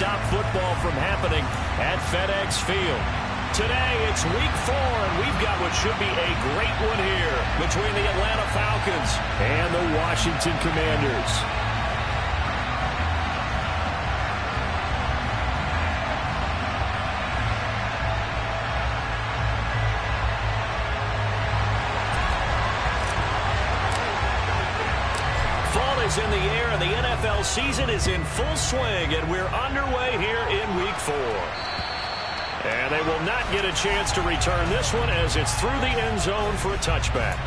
stop football from happening at FedEx Field. Today, it's week 4, and we've got what should be a great one here between the Atlanta Falcons and the Washington Commanders. Fall is in the air, and the NFL season is in full swing, and we're underway here in week 4. And they will not get a chance to return this one as it's through the end zone for a touchback.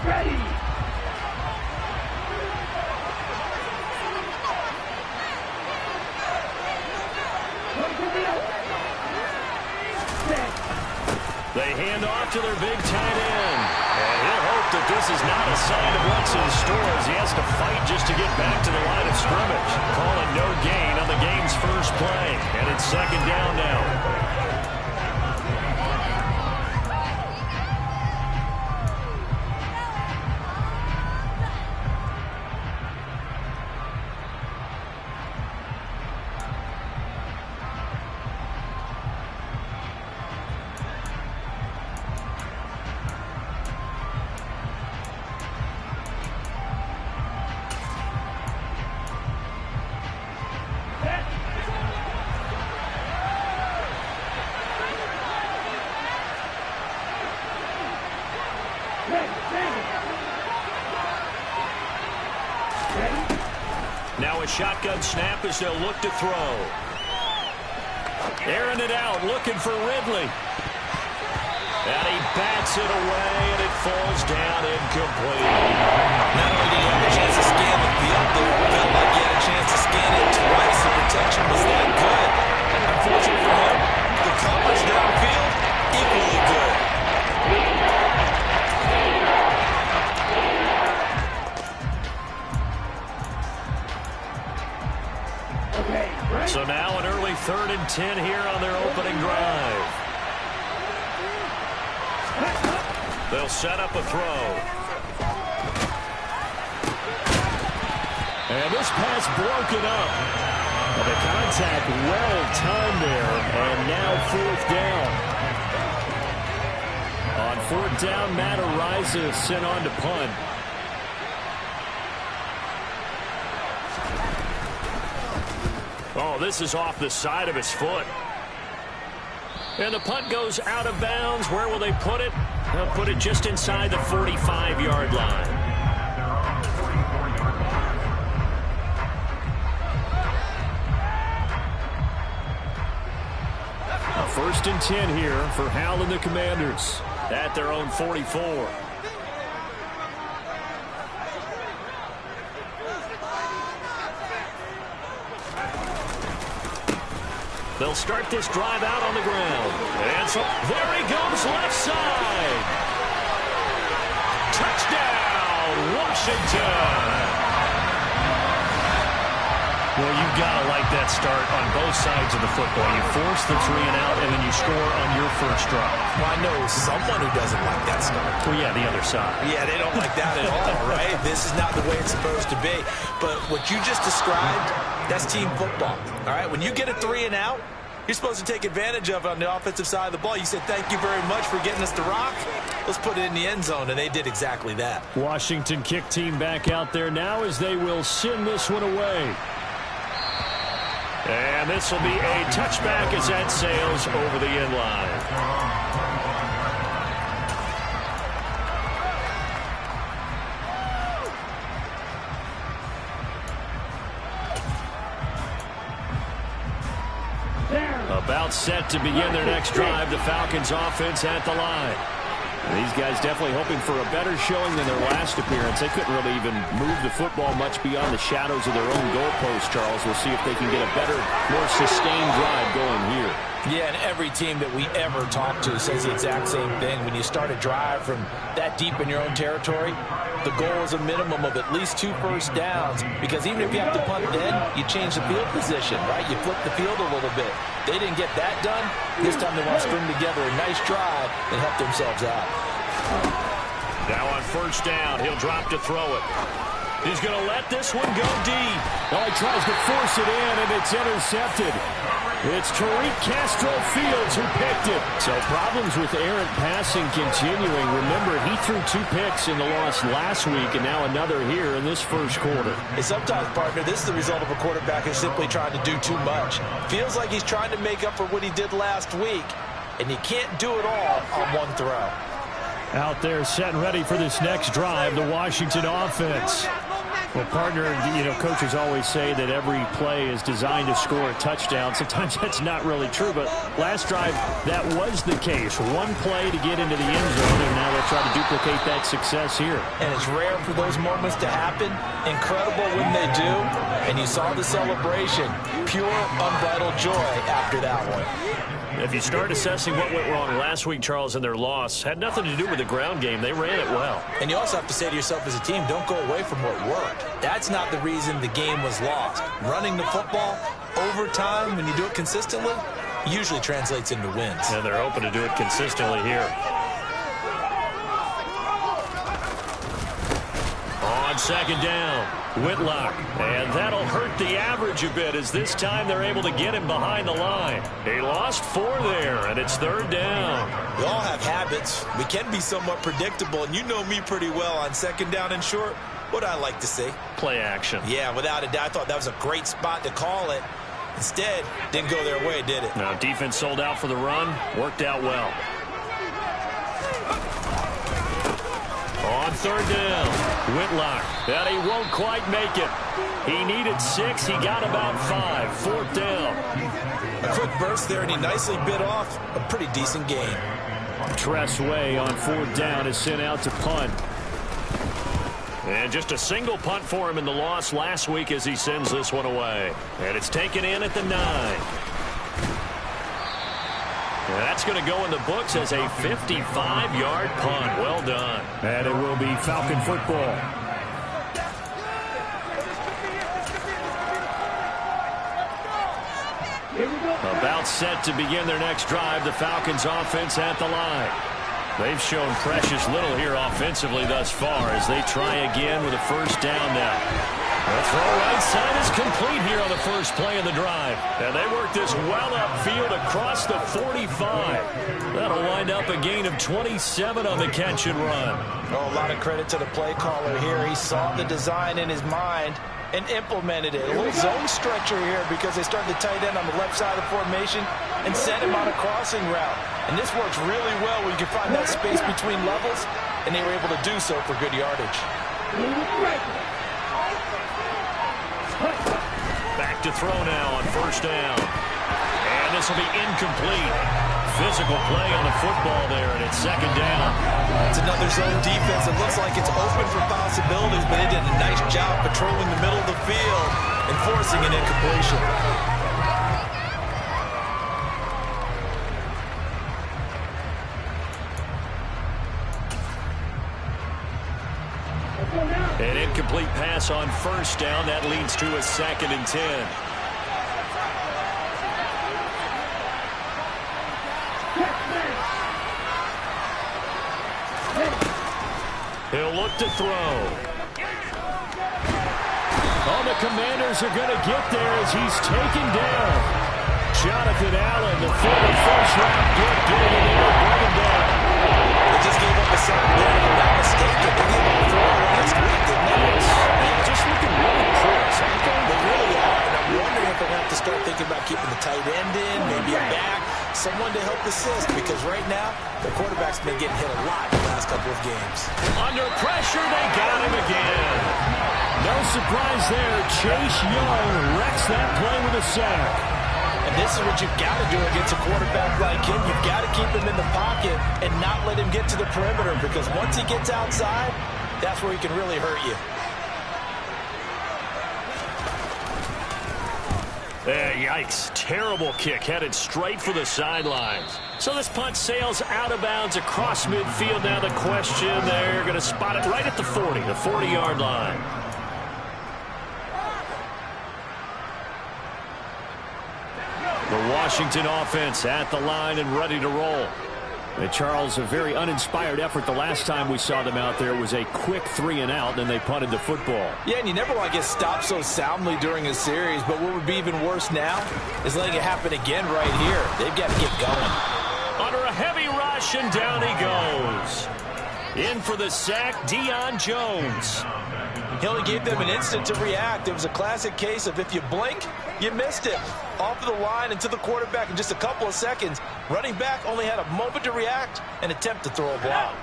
Ready. They hand off to their big tight end. And he'll hope that this is not a sign of what's in store as he has to fight just to get back to the line of scrimmage. Call it no gain on the game's first play. And it's second down now. Now a shotgun snap as they'll look to throw. Airing it out, looking for Ridley. And he bats it away, and it falls down incomplete. Not only did he have a chance to scan the field, but it felt like he had a chance to scan it twice. The protection was that good. Unfortunately for him, the coverage downfield, equally good. So now an early 3rd and 10 here on their opening drive. They'll set up a throw. And this pass broken up. The contact well timed there, and now 4th down. On 4th down, Matt Ariza is sent on to punt. Oh, this is off the side of his foot. And the punt goes out of bounds. Where will they put it? They'll put it just inside the 45-yard line. A 1st and 10 here for Hal and the Commanders at their own 44. They'll start this drive out on the ground. And so there he goes, left side. Touchdown, Washington. Well, you've got to like that start on both sides of the football. You force the 3 and out, and then you score on your first drive. Well, I know someone who doesn't like that start. Well, yeah, the other side. Yeah, they don't like that at all, right? This is not the way it's supposed to be. But what you just described, that's team football, all right? When you get a 3 and out, you're supposed to take advantage of it on the offensive side of the ball. You said, thank you very much for getting us to rock. Let's put it in the end zone, and they did exactly that. Washington kick team back out there now as they will send this one away. And this will be a touchback as that sails over the end line. About set to begin their next drive. The Falcons offense at the line. These guys definitely hoping for a better showing than their last appearance. They couldn't really even move the football much beyond the shadows of their own goalpost, Charles. We'll see if they can get a better, more sustained drive going here. Yeah, and every team that we ever talk to says the exact same thing. When you start a drive from that deep in your own territory, the goal is a minimum of at least 2 first downs, because even if you have to punt then, you change the field position, right? You flip the field a little bit. They didn't get that done. This time they want to string together a nice drive and help themselves out. Now on first down, he'll drop to throw it. He's going to let this one go deep. Oh, he tries to force it in, and it's intercepted. It's Tariq Castro-Fields who picked it. So problems with errant passing continuing. Remember, he threw 2 picks in the loss last week, and now another here in this first quarter. And sometimes, partner, this is the result of a quarterback who's simply trying to do too much. Feels like he's trying to make up for what he did last week, and you can't do it all on one throw. Out there set and ready for this next drive, the Washington offense. Well, partner, you know, coaches always say that every play is designed to score a touchdown. Sometimes that's not really true, but last drive, that was the case. One play to get into the end zone, and now they'll try to duplicate that success here. And it's rare for those moments to happen. Incredible when they do. And you saw the celebration. Pure, unbridled joy after that one. If you start assessing what went wrong last week, Charles, in their loss, had nothing to do with the ground game. They ran it well. And you also have to say to yourself as a team, don't go away from what worked. That's not the reason the game was lost. Running the football over time, when you do it consistently, usually translates into wins. And they're hoping to do it consistently here. On second down, Whitlock. And that'll hurt the average a bit, as this time they're able to get him behind the line. He lost 4 there, and it's third down. We all have habits. We can be somewhat predictable, and you know me pretty well on second down and short. What I like to see? Play action. Yeah, without a doubt. I thought that was a great spot to call it. Instead, didn't go their way, did it? Now, defense sold out for the run. Worked out well. On third down, Whitlock. And he won't quite make it. He needed 6. He got about 5. Fourth down. A quick burst there, and he nicely bit off a pretty decent gain. Tress Way on fourth down is sent out to punt. And just a single punt for him in the loss last week as he sends this one away. And it's taken in at the 9. That's going to go in the books as a 55-yard punt. Well done. And it will be Falcon football. About set to begin their next drive, the Falcons offense at the line. They've shown precious little here offensively thus far as they try again with a first down now. The throw right side is complete here on the first play of the drive. And they work this well upfield across the 45. That'll wind up a gain of 27 on the catch and run. Oh, a lot of credit to the play caller here. He saw the design in his mind and implemented it. A little zone stretcher here because they started the tight end on the left side of the formation and sent him on a crossing route. And this works really well where you can find that space between levels, and they were able to do so for good yardage. Back to throw now on first down. And this will be incomplete. Physical play on the football there, and it's second down. It's another zone defense. It looks like it's open for possibilities, but they did a nice job patrolling the middle of the field and forcing an incompletion. An incomplete pass on first down. That leads to a 2nd and 10. He'll look to throw. Oh, the Commanders are going to get there as he's taken down. Jonathan Allen, the former first-round pick, getting in there, bring him down. They just gave up a sack there, if I'm not mistaken. They gave up 4 last week, didn't they? Yes. They're just looking really porous, aren't they? They really are, and I'm wondering if they'll have to start thinking about keeping the tight end in, maybe a back, someone to help assist, because right now, the quarterback's been getting hit a lot the last couple of games. Under pressure, they got him again. No surprise there. Chase Young wrecks that play with a sack. And this is what you've got to do against a quarterback like him. You've got to keep him in the pocket and not let him get to the perimeter, because once he gets outside, that's where he can really hurt you. Yikes. Terrible kick headed straight for the sidelines. So this punt sails out of bounds across midfield. Now the question, they're going to spot it right at the 40, the 40-yard line. The Washington offense at the line and ready to roll. And Charles, a very uninspired effort. The last time we saw them out there was a quick 3-and-out, and they punted the football. Yeah, and you never want to get stopped so soundly during a series, but what would be even worse now is letting it happen again right here. They've got to get going. Under a heavy rush, and down he goes. In for the sack, Deion Jones. He only gave them an instant to react. It was a classic case of if you blink, you missed it. Off of the line and to the quarterback in just a couple of seconds. Running back only had a moment to react and attempt to throw a block.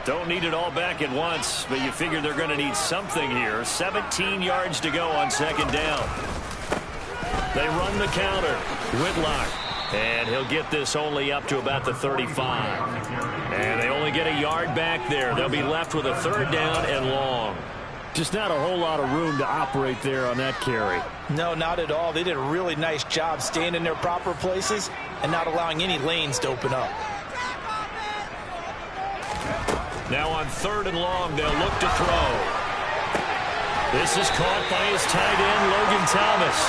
Don't need it all back at once, but you figure they're going to need something here. 17 yards to go on second down. They run the counter. Whitlock. And he'll get this only up to about the 35. And they only get a yard back there. They'll be left with a third down and long. Just not a whole lot of room to operate there on that carry. No, not at all. They did a really nice job staying in their proper places and not allowing any lanes to open up. Now on third and long, they'll look to throw. This is caught by his tight end, Logan Thomas.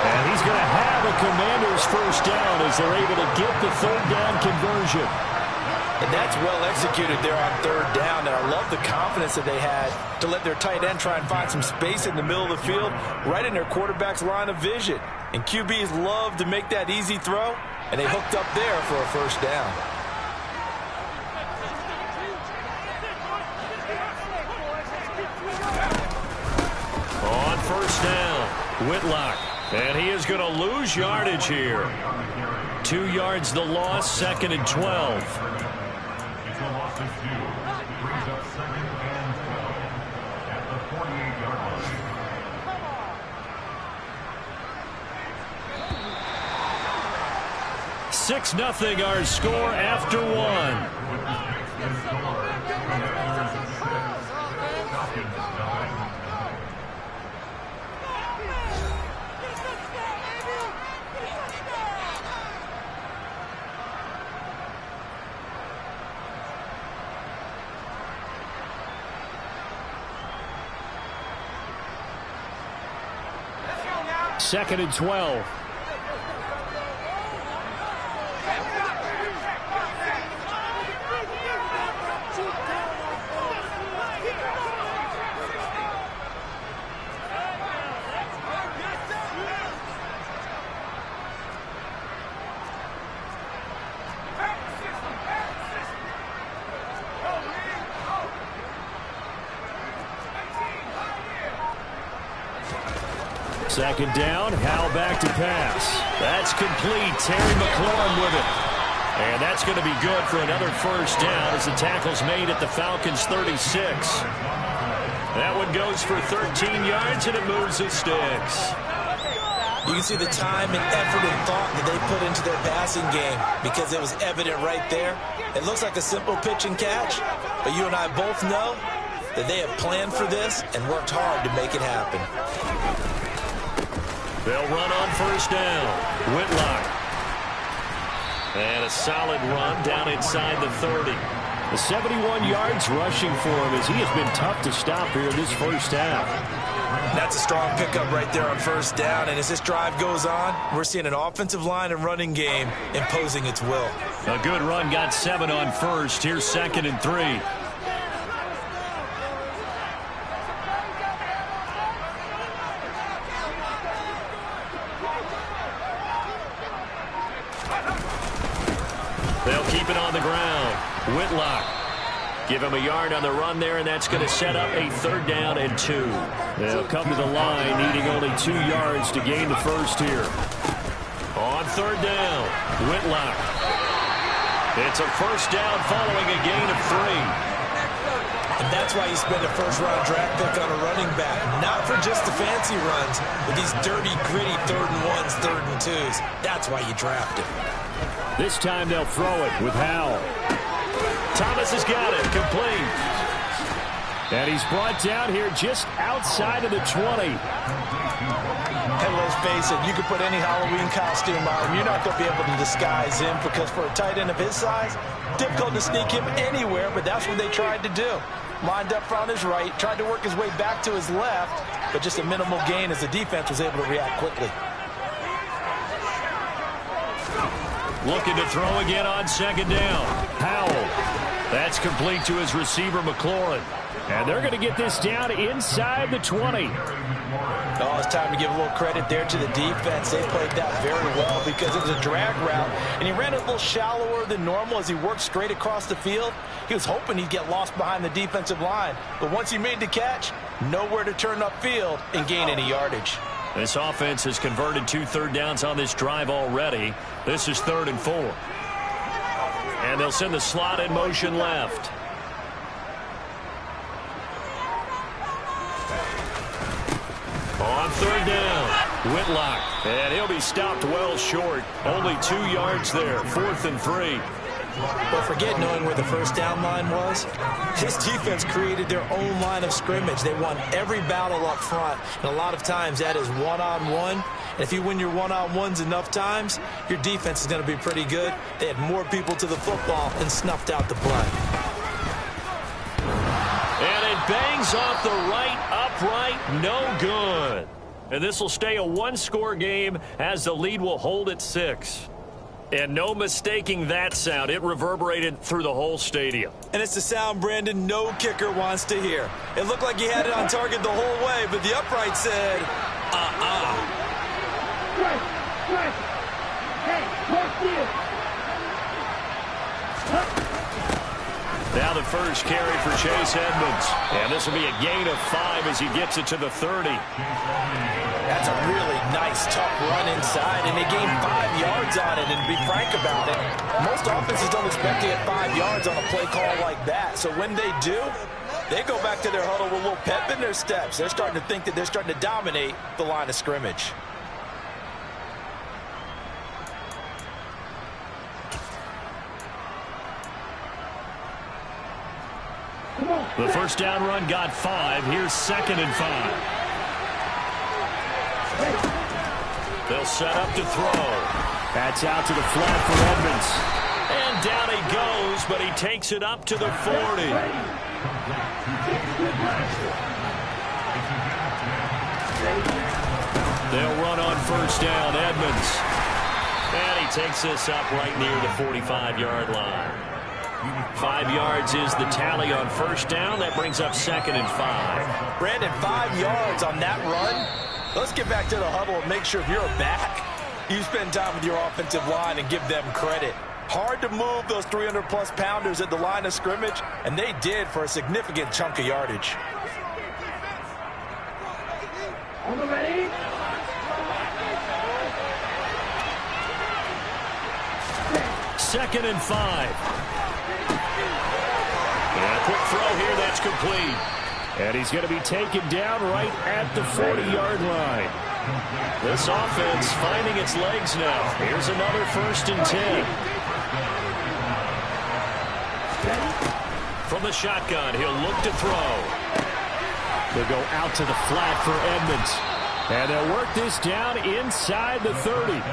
And he's going to have a Commanders first down as they're able to get the third down conversion. And that's well executed there on third down. And I love the confidence that they had to let their tight end try and find some space in the middle of the field, right in their quarterback's line of vision. And QBs love to make that easy throw, and they hooked up there for a first down. On first down, Whitlock. And he is going to lose yardage here. 2 yards the loss, second and 12. Brings up second and 12 at the 48-yard line. 6-0 our score after one. Second and 12. Second down, Howell back to pass. That's complete. Terry McLaurin with it. And that's going to be good for another first down as the tackle's made at the Falcons' 36. That one goes for 13 yards, and it moves the sticks. You can see the time and effort and thought that they put into their passing game because it was evident right there. It looks like a simple pitch and catch, but you and I both know that they have planned for this and worked hard to make it happen. They'll run on first down. Whitlock. And a solid run down inside the 30. The 71 yards rushing for him as he has been tough to stop here this first half. That's a strong pickup right there on first down. And as this drive goes on, we're seeing an offensive line and running game imposing its will. A good run, got 7 on first. Here's second and 3. They'll keep it on the ground. Whitlock. Give him a yard on the run there, and that's going to set up a third down and 2. They'll come to the line, needing only 2 yards to gain the first here. On third down, Whitlock. It's a first down following a gain of 3. And that's why you spend a first-round draft pick on a running back. Not for just the fancy runs, but these dirty, gritty 3rd and 1s, 3rd and 2s. That's why you draft him. This time they'll throw it with Howell. Thomas has got it, complete. And he's brought down here just outside of the 20. And let's face it, you can put any Halloween costume on him. You're not going to be able to disguise him because for a tight end of his size, difficult to sneak him anywhere, but that's what they tried to do. Lined up on his right, tried to work his way back to his left, but just a minimal gain as the defense was able to react quickly. Looking to throw again on 2nd down. Howell. That's complete to his receiver, McLaurin. And they're going to get this down inside the 20. Oh, it's time to give a little credit there to the defense. They played that very well because it was a drag route, and he ran it a little shallower than normal as he worked straight across the field. He was hoping he'd get lost behind the defensive line, but once he made the catch, nowhere to turn upfield and gain any yardage. This offense has converted 2 third downs on this drive already. This is 3rd and 4. And they'll send the slot in motion left. On 3rd down, Whitlock. And he'll be stopped well short. Only 2 yards there, 4th and 3. But forget knowing where the first down line was. This defense created their own line of scrimmage. They won every battle up front. And a lot of times that is one-on-one. And if you win your one-on-ones enough times, your defense is going to be pretty good. They had more people to the football and snuffed out the play. And it bangs off the right upright, no good. And this will stay a 1-score game as the lead will hold at 6. And no mistaking that sound. It reverberated through the whole stadium. And it's the sound, Brandon, no kicker wants to hear. It looked like he had it on target the whole way, but the upright said, Now the first carry for Chase Edmonds. And this will be a gain of 5 as he gets it to the 30. That's a really nice, tough run inside, and they gained 5 yards on it. And to be frank about it, most offenses don't expect to get 5 yards on a play call like that. So when they do, they go back to their huddle with a little pep in their steps. They're starting to think that they're starting to dominate the line of scrimmage. The first down run got 5. Here's 2nd and 5. They'll set up to throw. That's out to the flat for Edmonds. And down he goes, but he takes it up to the 40. They'll run on first down, Edmonds. And he takes this up right near the 45-yard line. 5 yards is the tally on first down. That brings up 2nd and 5. Brandon, 5 yards on that run. Let's get back to the huddle and make sure if you're a back, you spend time with your offensive line and give them credit. Hard to move those 300-plus pounders at the line of scrimmage, and they did for a significant chunk of yardage. Ready? Second and 5. And a quick throw here, that's complete. And he's going to be taken down right at the 40-yard line. This offense finding its legs now. Here's another 1st and 10. From the shotgun, he'll look to throw. They'll go out to the flat for Edmonds. And they'll work this down inside the 30.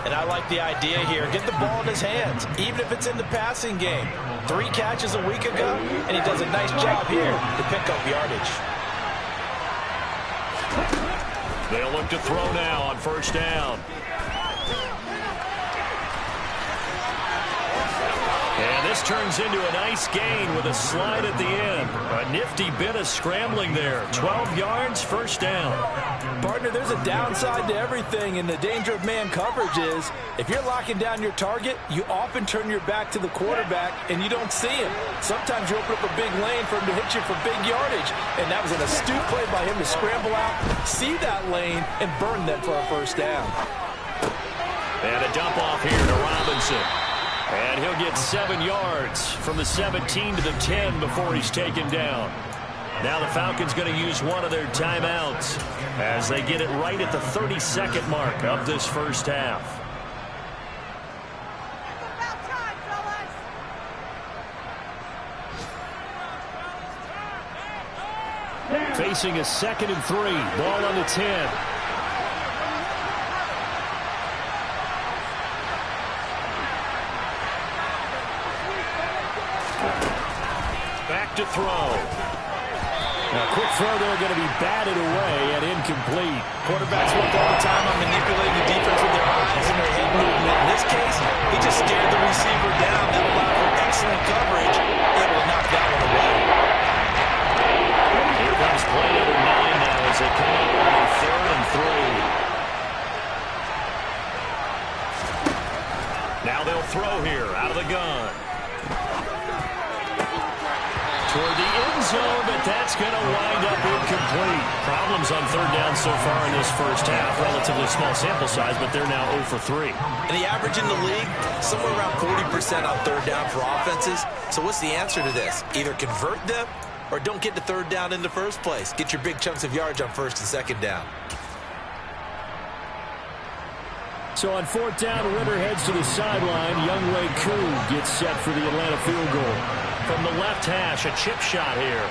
And I like the idea here. Get the ball in his hands, even if it's in the passing game. 3 catches a week ago, and he does a nice job here to pick up yardage. They'll look to throw now on first down. And this turns into a nice gain with a slide at the end. A nifty bit of scrambling there. 12 yards, first down. Partner, there's a downside to everything, and the danger of man coverage is if you're locking down your target, you often turn your back to the quarterback, and you don't see him. Sometimes you open up a big lane for him to hit you for big yardage, and that was an astute play by him to scramble out, see that lane, and burn them for a first down. And a dump off here to Robinson. And he'll get 7 yards from the 17 to the 10 before he's taken down. Now the Falcons going to use one of their timeouts as they get it right at the 30-second mark of this first half. Facing a 2nd and 3. Ball on the 10. Back to throw. Now, quick throw there going to be batted away and incomplete. Quarterbacks work all the time on manipulating the defense with their eyes and their head movement. In this case, he just stared the receiver down. That allowed for excellent coverage. Able to knock that one away. Here comes play number 9 now as they come up on a 3rd and 3. Now they'll throw here out of the gun. Toward the end zone, but that's going to wind up incomplete. Problems on 3rd down so far in this first half. Relatively small sample size, but they're now 0 for 3. And the average in the league, somewhere around 40% on 3rd down for offenses. So what's the answer to this? Either convert them or don't get to 3rd down in the first place. Get your big chunks of yards on 1st and 2nd down. So on 4th down, Ritter heads to the sideline. Younghoe Koo gets set for the Atlanta field goal. From the left hash, a chip shot here.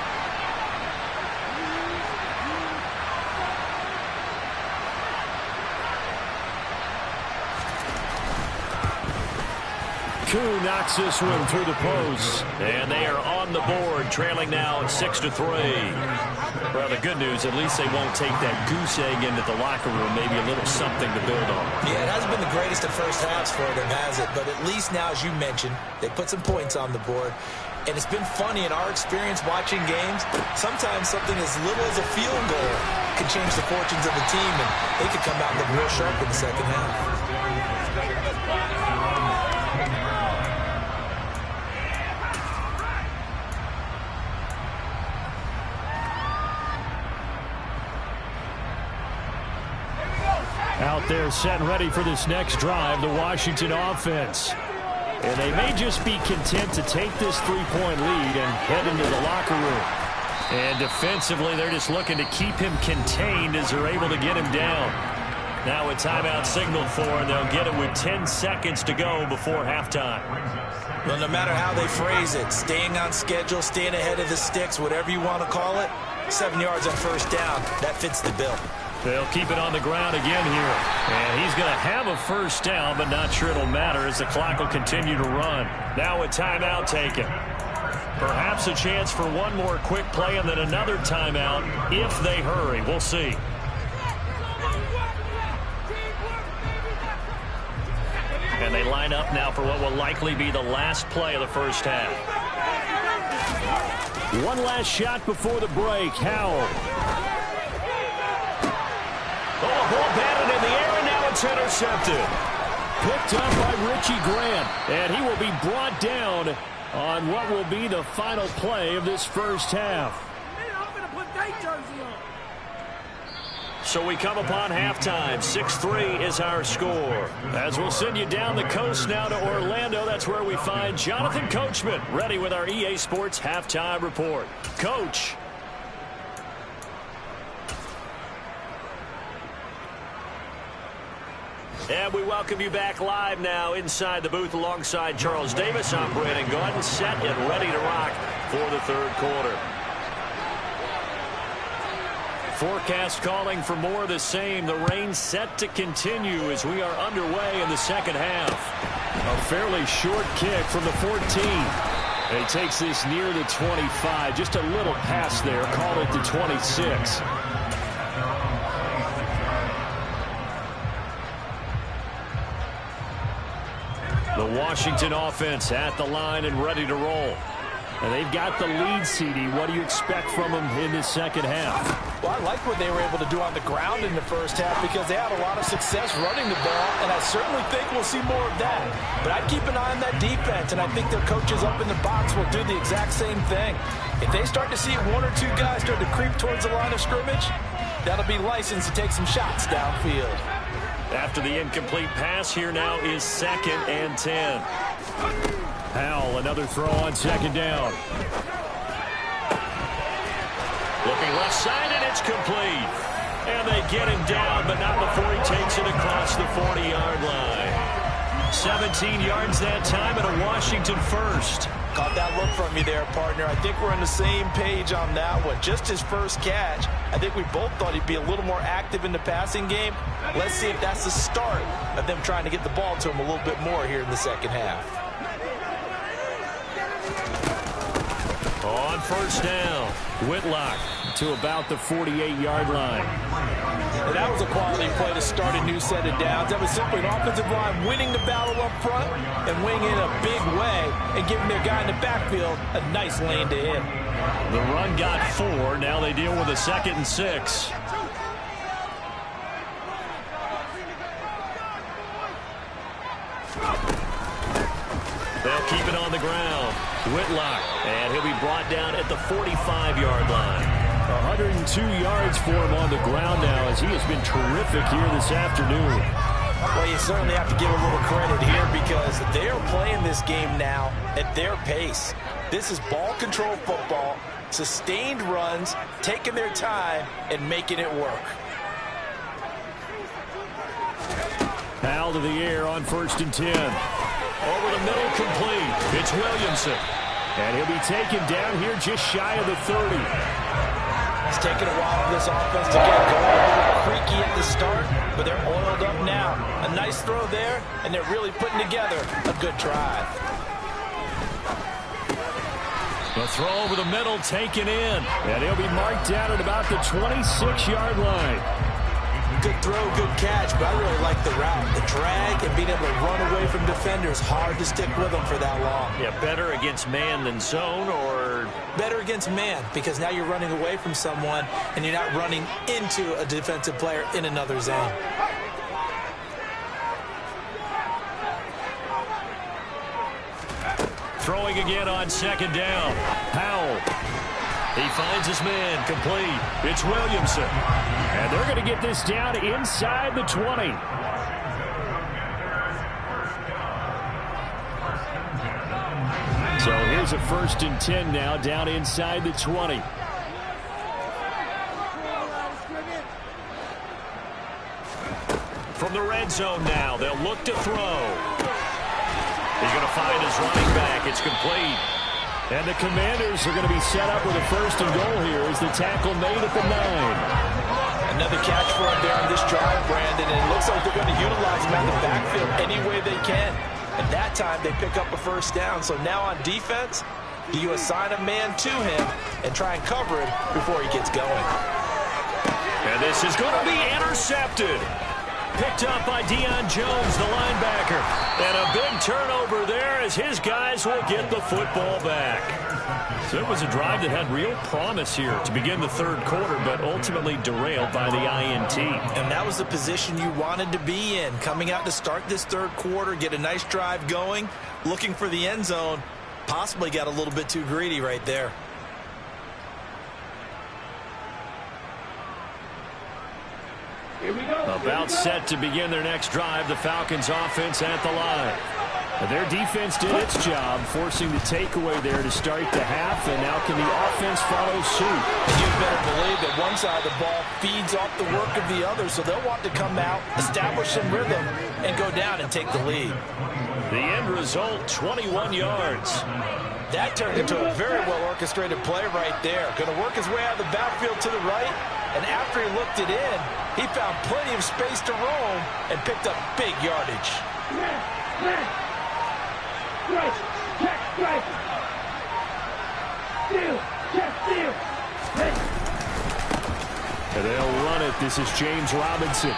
Koo knocks this one through the post. And they are on the board, trailing now 6-3. Well, the good news, at least they won't take that goose egg into the locker room. Maybe a little something to build on. Yeah, it hasn't been the greatest of first halves for them, has it? But at least now, as you mentioned, they put some points on the board. And it's been funny in our experience watching games. Sometimes something as little as a field goal can change the fortunes of the team, and they could come out and look real sharp in the second half. Out there set and ready for this next drive, the Washington offense. And they may just be content to take this 3-point lead and head into the locker room. And defensively, they're just looking to keep him contained as they're able to get him down. Now a timeout signaled for, and they'll get it with 10 seconds to go before halftime. Well, no matter how they phrase it, staying on schedule, staying ahead of the sticks, whatever you want to call it, 7 yards on 1st down, that fits the bill. They'll keep it on the ground again here. And he's going to have a 1st down, but not sure it'll matter as the clock will continue to run. Now a timeout taken. Perhaps a chance for one more quick play and then another timeout if they hurry. We'll see. And they line up now for what will likely be the last play of the first half. One last shot before the break. Howell. Oh, ball batted in the air, and now it's intercepted. Picked up by Richie Grant, and he will be brought down on what will be the final play of this first half. So we come upon halftime. 6-3 is our score. As we'll send you down the coast now to Orlando, that's where we find Jonathan Coachman ready with our EA Sports halftime report. Coach. And we welcome you back live now inside the booth alongside Charles Davis. I'm Brandon Gordon, set and ready to rock for the 3rd quarter. Forecast calling for more of the same. The rain set to continue as we are underway in the second half. A fairly short kick from the 14. He takes this near the 25. Just a little pass there. Call it the 26. The Washington offense at the line and ready to roll. And they've got the lead, CD. What do you expect from them in this second half? Well, I like what they were able to do on the ground in the first half because they had a lot of success running the ball, and I certainly think we'll see more of that. But I'd keep an eye on that defense, and I think their coaches up in the box will do the exact same thing. If they start to see 1 or 2 guys start to creep towards the line of scrimmage, that'll be licensed to take some shots downfield. After the incomplete pass, here now is 2nd and 10. Howell, another throw on second down. Looking left side, and it's complete. And they get him down, but not before he takes it across the 40-yard line. 17 yards that time, and a Washington first. Caught that look from you there, partner. I think we're on the same page on that one. Just his first catch. I think we both thought he'd be a little more active in the passing game. Let's see if that's the start of them trying to get the ball to him a little bit more here in the second half. On first down, Whitlock to about the 48-yard line. And that was a quality play to start a new set of downs. That was simply an offensive line winning the battle up front and winning in a big way and giving their guy in the backfield a nice lane to hit. The run got 4. Now they deal with a 2nd and 6. They'll keep it on the ground. Whitlock, and he'll be brought down at the 45-yard line. 102 yards for him on the ground now, as he has been terrific here this afternoon. Well, you certainly have to give a little credit here because they are playing this game now at their pace. This is ball control football, sustained runs, taking their time, and making it work. Foul to the air on 1st and 10. Over the middle, complete. It's Williamson. And he'll be taken down here just shy of the 30. It's taken a while for this offense to get going. A little creaky at the start, but they're oiled up now. A nice throw there, and they're really putting together a good drive. The throw over the middle, taken in. And he'll be marked down at about the 26-yard line. Good throw, good catch, but I really like the route. The drag and being able to run away from defenders, hard to stick with them for that long. Yeah, better against man than zone, or? Better against man, because now you're running away from someone and you're not running into a defensive player in another zone. Throwing again on 2nd down. Howell. He finds his man, complete. It's Williamson. And they're going to get this down inside the 20. So here's a 1st and 10 now, down inside the 20. From the red zone now, they'll look to throw. He's going to find his running back. It's complete. And the Commanders are going to be set up with a 1st and goal here as the tackle made at the 9. Another catch for him there on this drive, Brandon, and it looks like they're going to utilize him out of the backfield any way they can. And that time they pick up a 1st down. So now on defense, do you assign a man to him and try and cover him before he gets going? And this is going to be intercepted. Picked up by Deion Jones, the linebacker. And a big turnover there as his guys will get the football back. So it was a drive that had real promise here to begin the 3rd quarter, but ultimately derailed by the INT. And that was the position you wanted to be in, coming out to start this 3rd quarter, get a nice drive going, looking for the end zone. Possibly got a little bit too greedy right there. About set to begin their next drive, the Falcons offense at the line. Their defense did its job, forcing the takeaway there to start the half, and now can the offense follow suit? And you better believe that one side of the ball feeds off the work of the other, so they'll want to come out, establish some rhythm, and go down and take the lead. The end result, 21 yards. That turned into a very well-orchestrated play right there. Going to work his way out of the backfield to the right, and after he looked it in, he found plenty of space to roam and picked up big yardage. Strike, check, strike. Steal, check, steal. Hey. And they'll run it. This is James Robinson.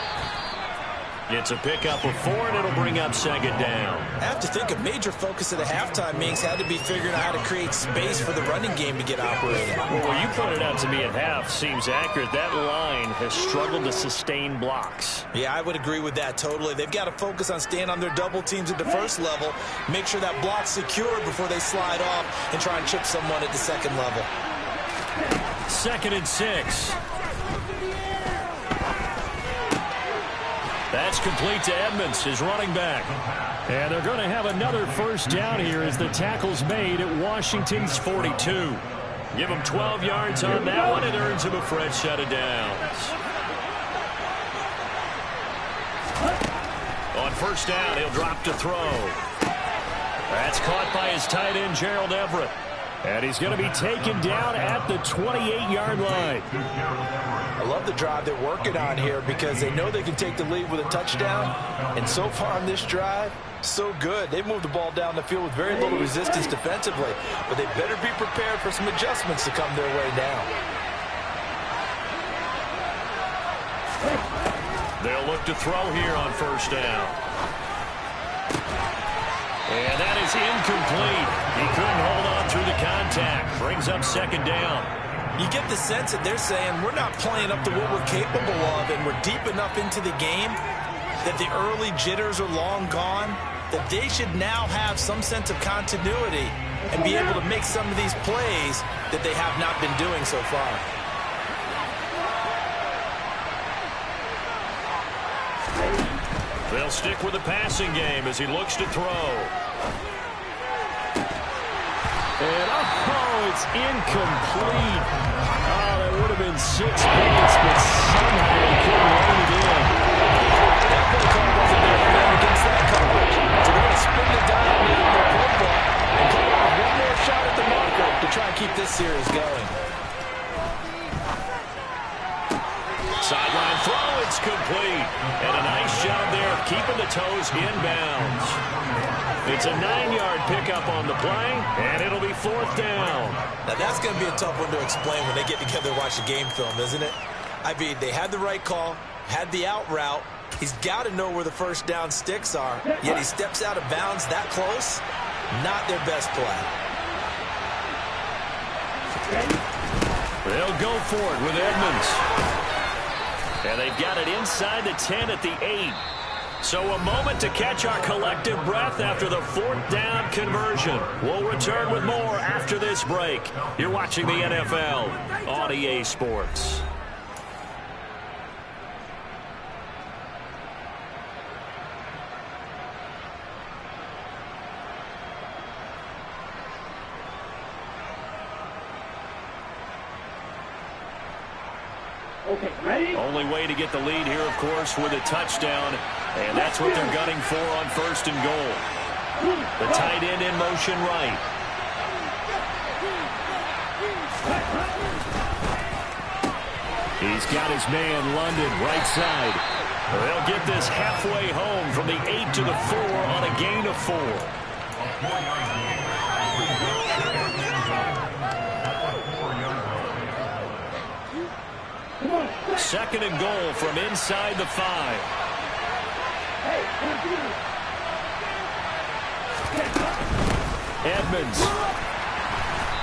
It's a pickup of 4, and it'll bring up 2nd down. I have to think a major focus of the halftime meetings had to be figuring out how to create space for the running game to get operating. Well, what you pointed out to me at half seems accurate. That line has struggled to sustain blocks. Yeah, I would agree with that totally. They've got to focus on staying on their double teams at the 1st level, make sure that block's secure before they slide off and try and chip someone at the 2nd level. 2nd and 6. That's complete to Edmonds, his running back. And they're going to have another first down here as the tackle's made at Washington's 42. Give him 12 yards on that one. It earns him a fresh set of downs. On first down, he'll drop to throw. That's caught by his tight end, Gerald Everett. And he's going to be taken down at the 28-yard line. I love the drive they're working on here because they know they can take the lead with a touchdown. And so far on this drive, so good. They moved the ball down the field with very little resistance defensively. But they better be prepared for some adjustments to come their way now. They'll look to throw here on first down. And that is incomplete. He couldn't hold on through the contact. Brings up second down. You get the sense that they're saying we're not playing up to what we're capable of, and we're deep enough into the game that the early jitters are long gone, that they should now have some sense of continuity and be able to make some of these plays that they have not been doing so far. They'll stick with the passing game as he looks to throw. And, oh, it's incomplete. Oh, that would have been 6 points, but somehow he couldn't hold it in. That play call wasn't there for them against that coverage. So they're going to spin the dial now on their football and come out with one more shot at the marker to try and keep this series going. Sideline throw, it's complete. And a nice job there of keeping the toes inbounds. It's a 9-yard pickup on the play, and it'll be fourth down. Now, that's going to be a tough one to explain when they get together and watch the game film, isn't it? I mean, they had the right call, had the out route. He's got to know where the first down sticks are, yet he steps out of bounds that close. Not their best play. They'll go for it with Edmonds. And they've got it inside the 10 at the 8. So a moment to catch our collective breath after the fourth down conversion. We'll return with more after this break. You're watching the NFL on EA Sports. Okay, ready? Only way to get the lead here, of course, with a touchdown. And that's what they're gunning for on first and goal. The tight end in motion right. He's got his man, London, right side. They'll get this halfway home from the 8 to the 4 on a gain of 4. Second and goal from inside the 5. Edmonds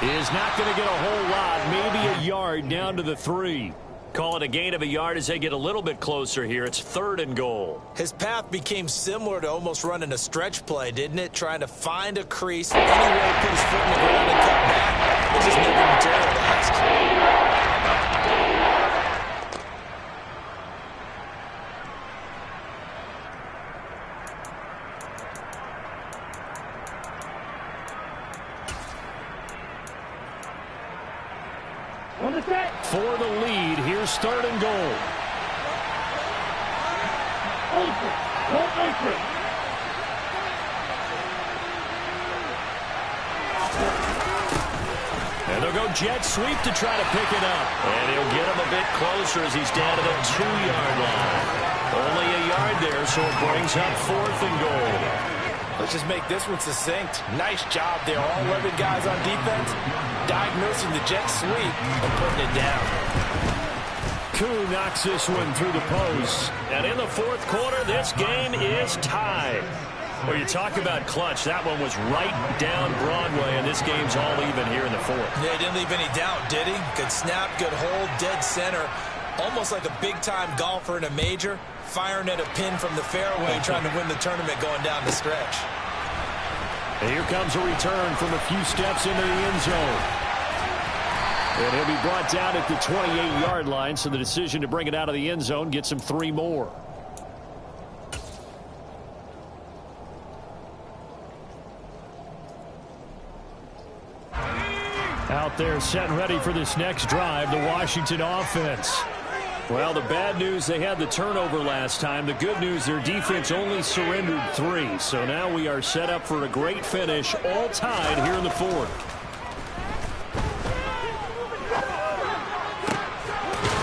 is not going to get a whole lot, maybe a yard down to the 3. Call it a gain of a yard as they get a little bit closer here. It's third and goal. His path became similar to almost running a stretch play, didn't it? Trying to find a crease, anywhere to put his foot in the ground and cut back. It just never materialized. For the lead, here's third and goal. And they'll go jet sweep to try to pick it up. And he'll get him a bit closer as he's down to the 2-yard line. Only a yard there, so it brings up fourth and goal. Let's just make this one succinct. Nice job there. All 11 guys on defense diagnosing the jet sweep and putting it down. Koo knocks this one through the post. And in the fourth quarter, this game is tied. Well, you talk about clutch. That one was right down Broadway, and this game's all even here in the fourth. Yeah, he didn't leave any doubt, did he? Good snap, good hold, dead center. Almost like a big-time golfer in a major, firing at a pin from the fairway, trying to win the tournament going down the stretch. And here comes a return from a few steps into the end zone. And he'll be brought down at the 28-yard line, so the decision to bring it out of the end zone gets him 3 more. out there setting ready for this next drive, the Washington offense. Well, the bad news, they had the turnover last time. The good news, their defense only surrendered 3. So now we are set up for a great finish, all tied here in the fourth.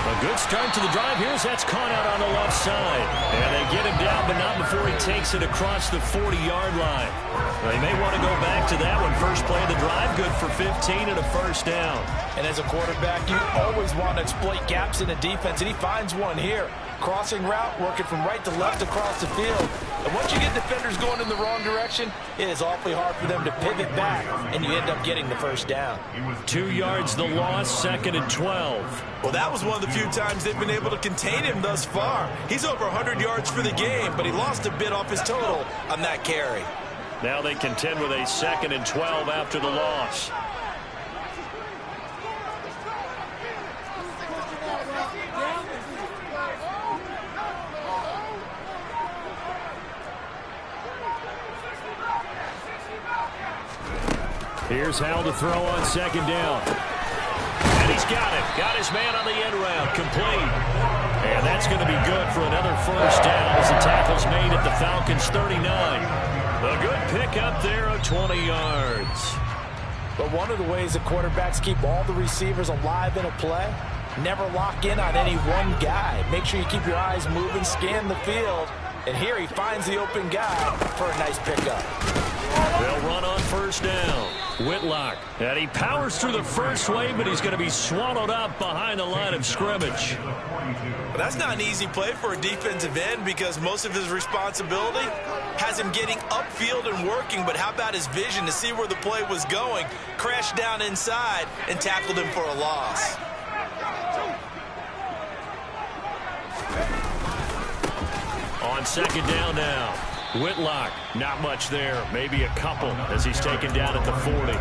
A good start to the drive. Here's that's caught out on the left side. And they get him down, but not before he takes it across the 40-yard line. They may want to go back to that one. First play of the drive, good for 15 and a first down. And as a quarterback, you always want to exploit gaps in the defense, and he finds one here. Crossing route, working from right to left across the field. And once you get defenders going in the wrong direction, it is awfully hard for them to pivot back, and you end up getting the first down. 2 yards the loss, 2nd and 12. Well, that was one of the few times they've been able to contain him thus far. He's over 100 yards for the game, but he lost a bit off his total on that carry. Now they contend with a 2nd and 12 after the loss. Here's Howell to throw on 2nd down. And he's got it. Got his man on the end route. Complete. And that's going to be good for another first down as the tackle's made at the Falcons' 39. A good pick up there of 20 yards. But one of the ways the quarterbacks keep all the receivers alive in a play, never lock in on any one guy. Make sure you keep your eyes moving, scan the field. And here he finds the open guy for a nice pickup. They'll run on first down. Whitlock. And he powers through the first wave, but he's going to be swallowed up behind the line of scrimmage. But that's not an easy play for a defensive end because most of his responsibility has him getting upfield and working. But how about his vision to see where the play was going? Crashed down inside and tackled him for a loss. On 2nd down now. Whitlock, not much there. Maybe a couple as he's taken down at the 40.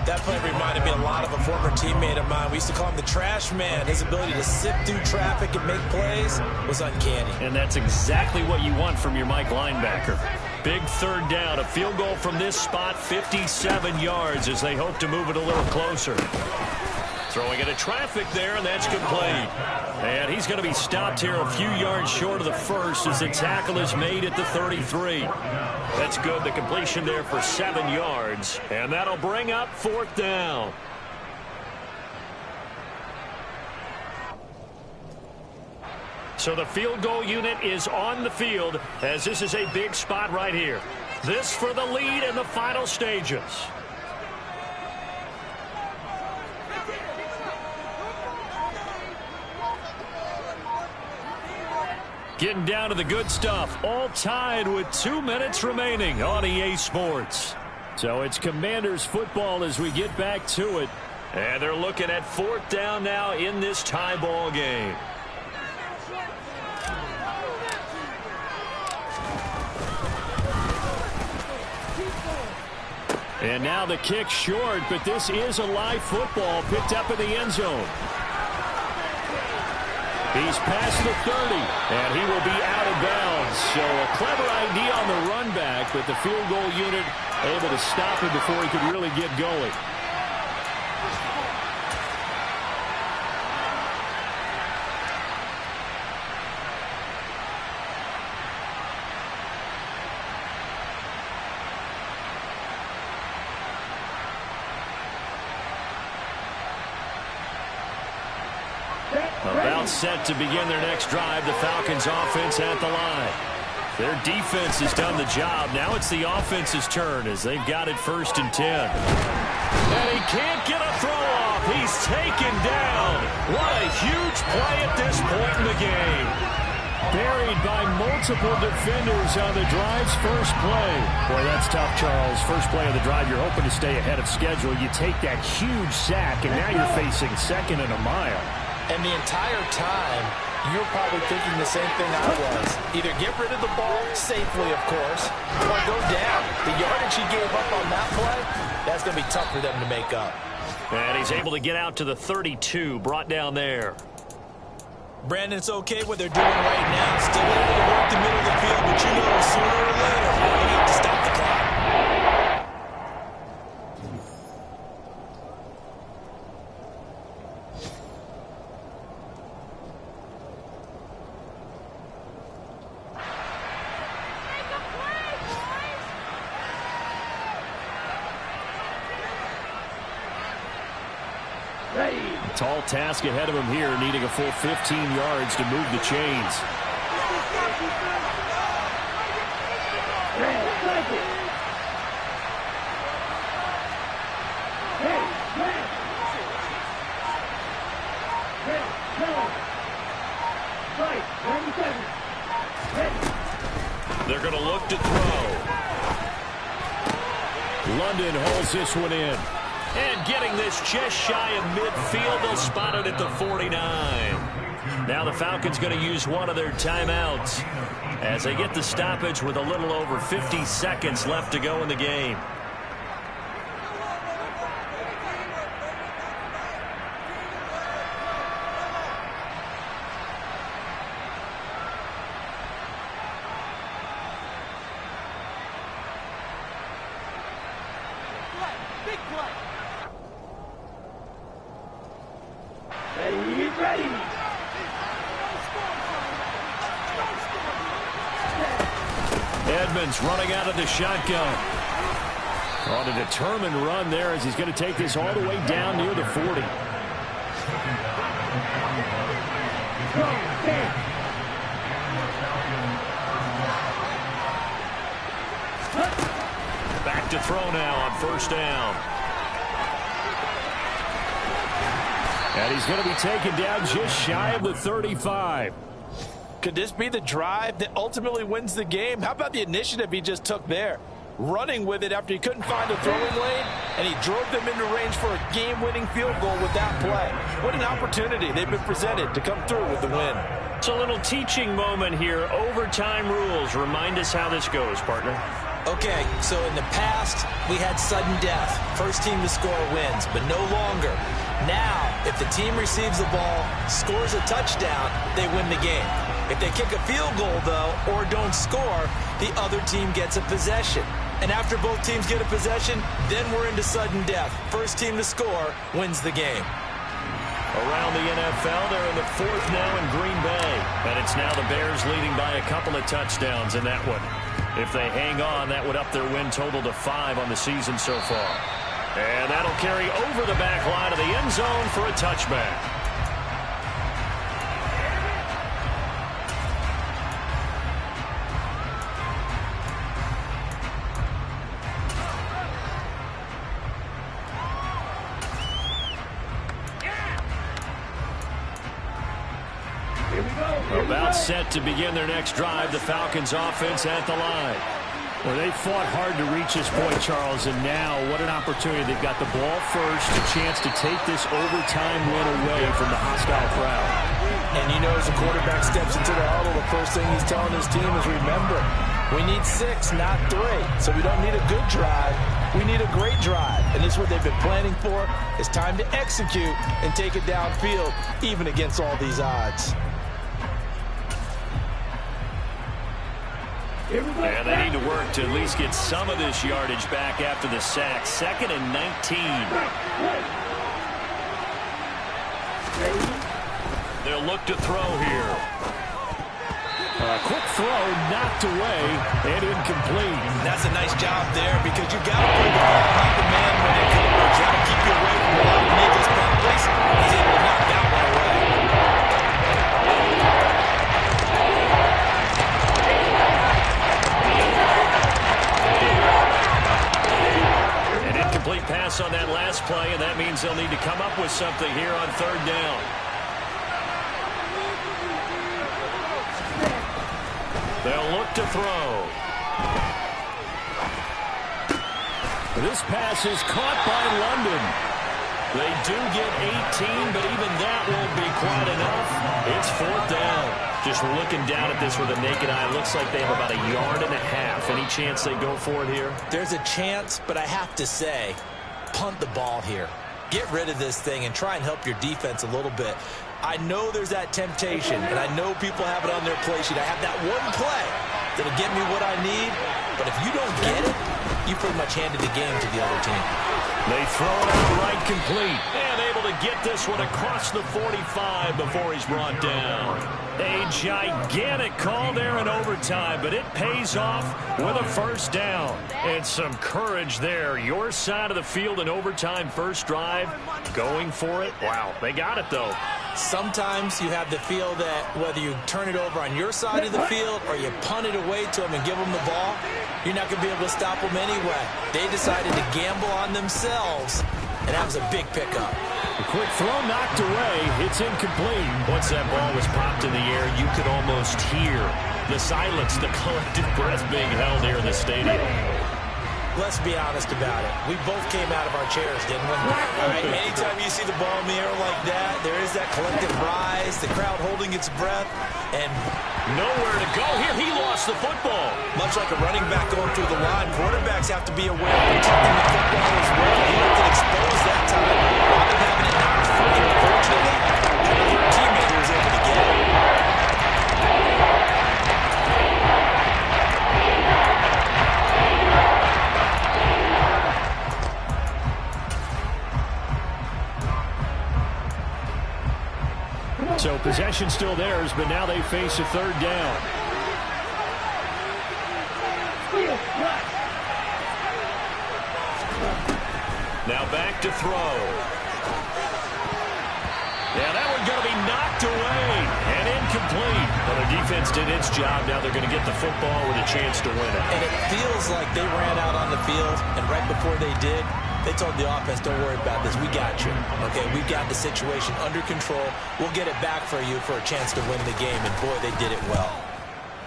That play reminded me a lot of a former teammate of mine. We used to call him the trash man. His ability to sift through traffic and make plays was uncanny. And that's exactly what you want from your Mike linebacker. Big 3rd down, a field goal from this spot, 57 yards as they hope to move it a little closer. Throwing into traffic there, and that's complete. And he's going to be stopped here a few yards short of the first as the tackle is made at the 33. That's good. The completion there for 7 yards. And that'll bring up 4th down. So the field goal unit is on the field as this is a big spot right here. This for the lead in the final stages. Getting down to the good stuff. All tied with 2 minutes remaining on EA Sports. So it's Commanders football as we get back to it. And they're looking at 4th down now in this tie ball game. And now the kick short, but this is a live football picked up in the end zone. He's past the 30, and he will be out of bounds. So a clever idea on the run back, but the field goal unit able to stop him before he could really get going. About set to begin their next drive. The Falcons offense at the line. Their defense has done the job. Now it's the offense's turn as they've got it 1st and 10. And he can't get a throw off. He's taken down. What a huge play at this point in the game. Buried by multiple defenders on the drive's first play. Boy, that's tough, Charles. First play of the drive, you're hoping to stay ahead of schedule. You take that huge sack, and now you're facing 2nd and a mile. And the entire time, you're probably thinking the same thing I was. Either get rid of the ball safely, of course, or go down. The yardage he gave up on that play, that's going to be tough for them to make up. And he's able to get out to the 32, brought down there. Brandon, it's okay what they're doing right now. Still able to work the middle of the field, but you know sooner or later they need to stop the clock. Tall task ahead of him here, needing a full 15 yards to move the chains. They're going to look to throw. London holds this one in. And getting this just shy of midfield, they'll spot it at the 49. Now the Falcons going to use one of their timeouts as they get the stoppage with a little over 50 seconds left to go in the game. Edmonds running out of the shotgun. On a determined run there as he's going to take this all the way down near the 40. Back to throw now on first down. And he's going to be taken down just shy of the 35. Could this be the drive that ultimately wins the game? How about the initiative he just took there? Running with it after he couldn't find a throwing lane, and he drove them into range for a game-winning field goal with that play. What an opportunity they've been presented to come through with the win. It's a little teaching moment here. Overtime rules. Remind us how this goes, partner. Okay, so in the past, we had sudden death. First team to score wins, but no longer. Now, if the team receives the ball, scores a touchdown, they win the game. If they kick a field goal, though, or don't score, the other team gets a possession. And after both teams get a possession, then we're into sudden death. First team to score wins the game. Around the NFL, they're in the fourth now in Green Bay. And it's now the Bears leading by a couple of touchdowns in that one. If they hang on, that would up their win total to 5 on the season so far. And that'll carry over the back line of the end zone for a touchback. About set to begin their next drive, the Falcons offense at the line. Well, they fought hard to reach this point, Charles, and now what an opportunity. They've got the ball first, a chance to take this overtime win away from the hostile crowd. And you know, as the quarterback steps into the huddle, the first thing he's telling his team is, remember, we need 6, not 3. So we don't need a good drive. We need a great drive. And this is what they've been planning for. It's time to execute and take it downfield, even against all these odds. And they need to work to at least get some of this yardage back after the sack. 2nd and 19. They'll look to throw here. A quick throw knocked away and incomplete. That's a nice job there because you got to put the ball on the man when it comes. Try to keep you away from a lot of Nicholas penalties. He's able to knock that one away. Complete pass on that last play, and that means they'll need to come up with something here on 3rd down. They'll look to throw. This pass is caught by London. They do get 18, but even that won't be quite enough. It's 4th down. Just looking down at this with a naked eye, looks like they have about 1.5 yards. Any chance they go for it here? There's a chance, but I have to say, punt the ball here. Get rid of this thing and try and help your defense a little bit. I know there's that temptation, and I know people have it on their play sheet. I have that one play that'll get me what I need, but if you don't get it, you pretty much handed the game to the other team. They throw it out right complete, and able to get this one across the 45 before he's brought down. A gigantic call there in overtime, but it pays off with a first down. And some courage there. Your side of the field in overtime first drive, going for it. Wow, they got it, though. Sometimes you have the feel that whether you turn it over on your side of the field or you punt it away to them and give them the ball, you're not going to be able to stop them anyway. They decided to gamble on themselves, and that was a big pickup. A quick throw knocked away. It's incomplete. Once that ball was popped in the air, you could almost hear the silence, the collective breath being held here in the stadium. Let's be honest about it. We both came out of our chairs, didn't we? All right, anytime you see the ball in the air like that, there is that collective rise, the crowd holding its breath, and nowhere to go here. He lost the football. Much like a running back going through the line, quarterbacks have to be aware of protecting the football as well. He left it exposed that time. Rather than having it knocked free, unfortunately, another teammate was able to get it. So possession still theirs, but now they face a third down. Now back to throw. Yeah, that one's going to be knocked away and incomplete. Well, their defense did its job. Now they're going to get the football with a chance to win it. And it feels like they ran out on the field, and right before they did, they told the offense, don't worry about this. We got you. Okay, we've got the situation under control. We'll get it back for you for a chance to win the game. And, boy, they did it well.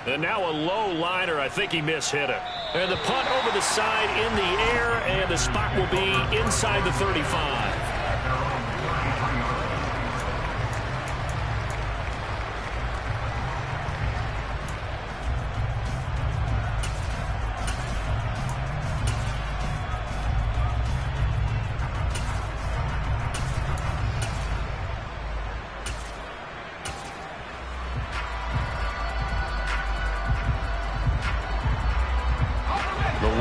And now a low liner. I think he mishit it. And the punt over the side in the air, and the spot will be inside the 35.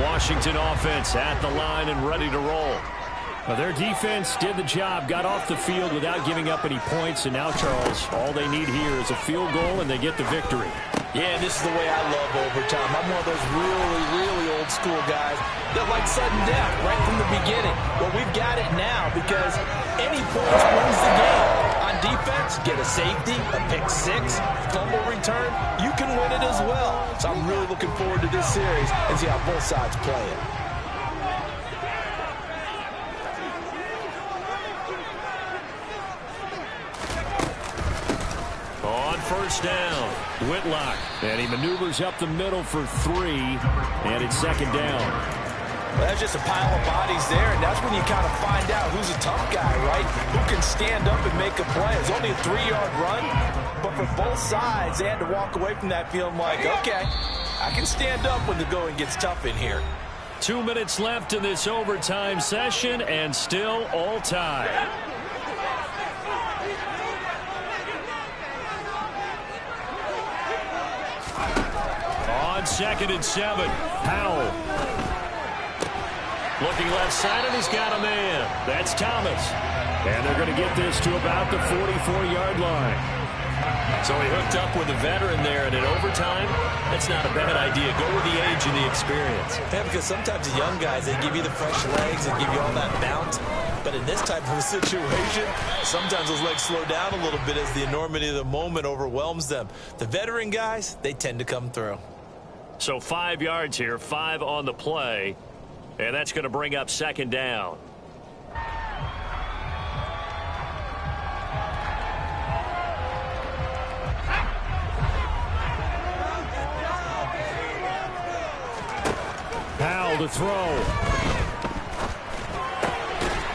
Washington offense at the line and ready to roll. Well, their defense did the job, got off the field without giving up any points, and now, Charles, all they need here is a field goal, and they get the victory. Yeah, this is the way I love overtime. I'm one of those really, really old school guys that like sudden death right from the beginning. Well, we've got it now because any points wins the game. On defense, get a safety, a pick six, fumble return, you can win it as well. So I'm really looking forward to this series and see how both sides play it. On first down, Whitlock, and he maneuvers up the middle for 3, and it's second down. Well, that's just a pile of bodies there, and that's when you kind of find out who's a tough guy, right? Who can stand up and make a play. It's only a 3-yard run, but for both sides, they had to walk away from that feeling like, okay, I can stand up when the going gets tough in here. 2 minutes left in this overtime session, and still all tied. On 2nd and 7, Powell. Looking left side, and he's got a man. That's Thomas. And they're going to get this to about the 44-yard line. So he hooked up with a veteran there, and in overtime, that's not a bad idea. Go with the age and the experience. Yeah, because sometimes the young guys, they give you the fresh legs and give you all that bounce. But in this type of a situation, sometimes those legs slow down a little bit as the enormity of the moment overwhelms them. The veteran guys, they tend to come through. So 5 yards here, 5 on the play. And that's going to bring up second down. Powell to throw.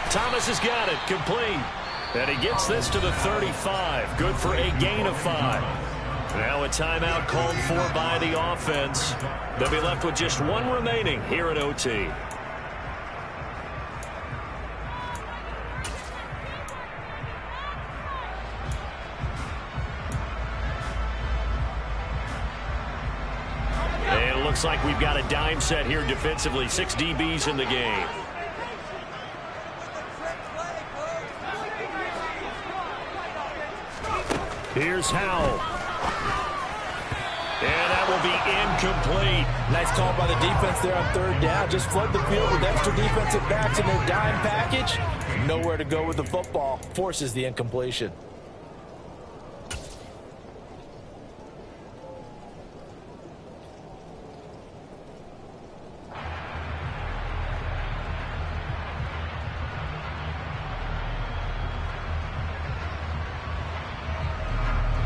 Thomas has got it, complete. And he gets this to the 35. Good for a gain of 5. Now a timeout called for by the offense. They'll be left with just 1 remaining here at OT. And it looks like we've got a dime set here defensively. 6 DBs in the game. Here's Howell. And that will be incomplete. Nice call by the defense there on third down. Just flood the field with extra defensive backs in their dime package. Nowhere to go with the football. Forces the incompletion.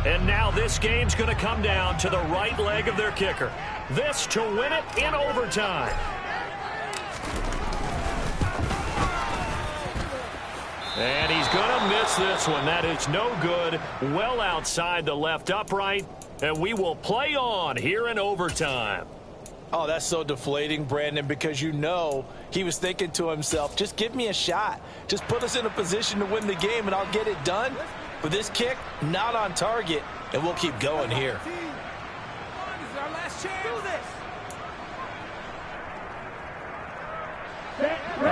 And now this game's going to come down to the right leg of their kicker. This to win it in overtime. And he's going to miss this one. That is no good. Well outside the left upright. And we will play on here in overtime. Oh, that's so deflating, Brandon, because you know he was thinking to himself, just give me a shot. Just put us in a position to win the game, and I'll get it done. But this kick, not on target, and we'll keep going here. This is our last chance. Do this.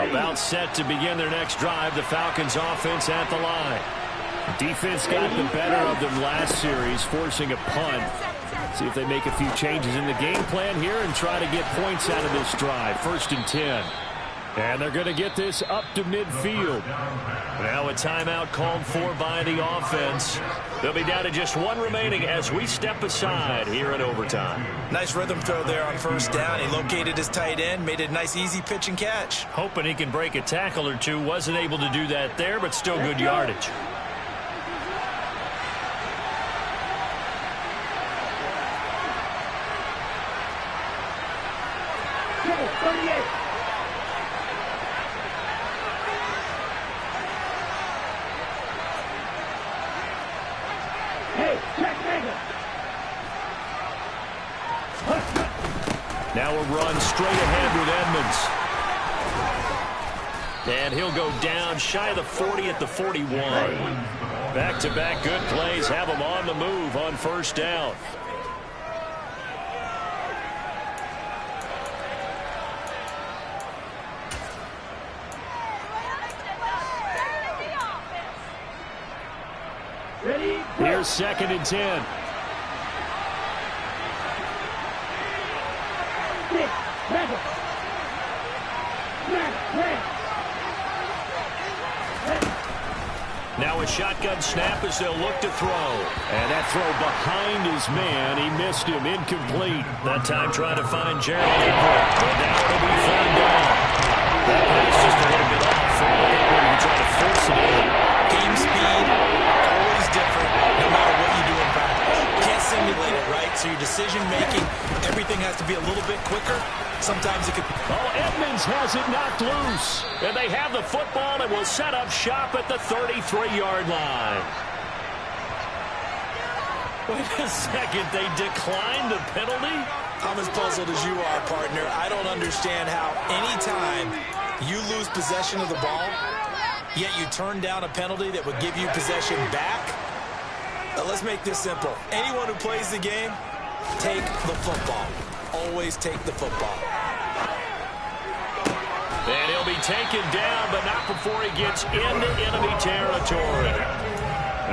About set to begin their next drive. The Falcons offense at the line. Defense got the better of them last series, forcing a punt. See if they make a few changes in the game plan here and try to get points out of this drive. 1st and 10. And they're going to get this up to midfield. Now a timeout called for by the offense. They'll be down to just one remaining as we step aside here in overtime. Nice rhythm throw there on 1st down. He located his tight end, made a nice easy pitch and catch. Hoping he can break a tackle or two. Wasn't able to do that there, but still good yardage. Now a run straight ahead with Edmonds. And he'll go down shy of the 40 at the 41. Back-to-back good plays have him on the move on 1st down. Here's 2nd and 10. Now a shotgun snap as they'll look to throw. And that throw behind his man. He missed him. Incomplete. That time trying to find Gerald Everett. But now it'll be third down. That pass just a little bit off. When you try to force it in. Game speed, always different, no matter what you do in practice. You can't simulate it, right? So your decision-making, everything has to be a little bit quicker. Sometimes it could... Oh, Edmonds has it knocked loose. And they have the football and will set up shop at the 33-yard line. Wait a second. They declined the penalty? I'm as puzzled as you are, partner. I don't understand how anytime you lose possession of the ball, yet you turn down a penalty that would give you possession back. Now, let's make this simple. Anyone who plays the game, take the football. Always take the football. And he'll be taken down, but not before he gets into enemy territory.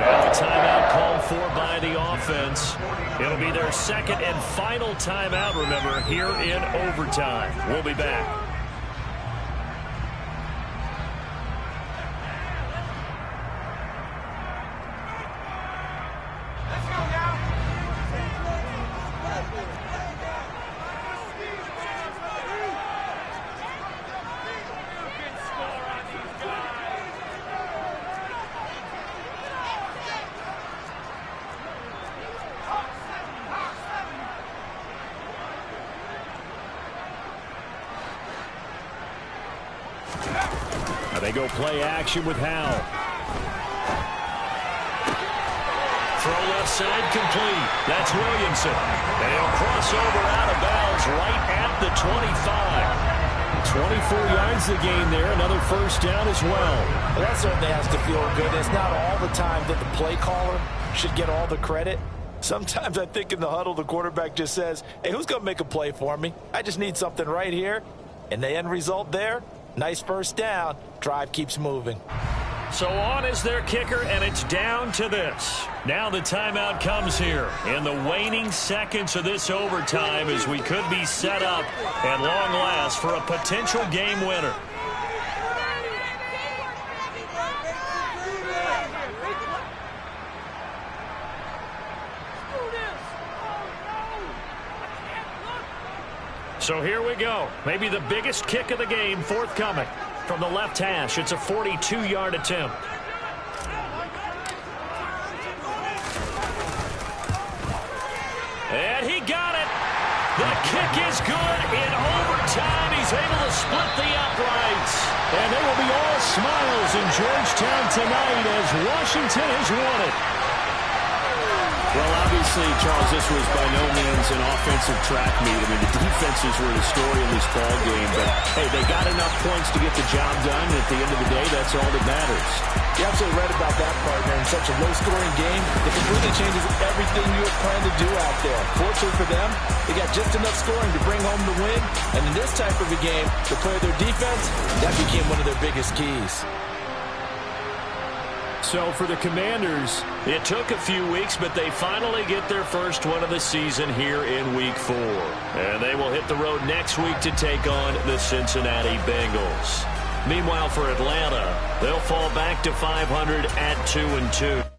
Now a timeout called for by the offense. It'll be their 2nd and final timeout, remember, here in overtime. We'll be back. They go play action with Howell. Throw left side complete. That's Williamson. And he'll cross over out of bounds right at the 25. 24 yards the gain there. Another 1st down as well. Well, that certainly has to feel good. It's not all the time that the play caller should get all the credit. Sometimes I think in the huddle, the quarterback just says, hey, who's going to make a play for me? I just need something right here. And the end result there, nice 1st down. Drive keeps moving. So on is their kicker, and it's down to this. Now the timeout comes here in the waning seconds of this overtime as we could be set up at long last for a potential game winner. So here we go. Maybe the biggest kick of the game forthcoming. From the left hash, it's a 42-yard attempt. And he got it. The kick is good in overtime. He's able to split the uprights. And they will be all smiles in Georgetown tonight as Washington has won it. Well, obviously, Charles, this was by no means an offensive track meet. I mean, the defenses were the story in this ball game. But, hey, they got enough points to get the job done. And at the end of the day, that's all that matters. You're absolutely right about that, partner. In such a low-scoring game, it completely changes everything you had planned to do out there. Fortunately for them, they got just enough scoring to bring home the win. And in this type of a game, to play their defense, that became one of their biggest keys. So for the Commanders, it took a few weeks, but they finally get their first one of the season here in Week 4. And they will hit the road next week to take on the Cincinnati Bengals. Meanwhile, for Atlanta, they'll fall back to 500 at 2-2.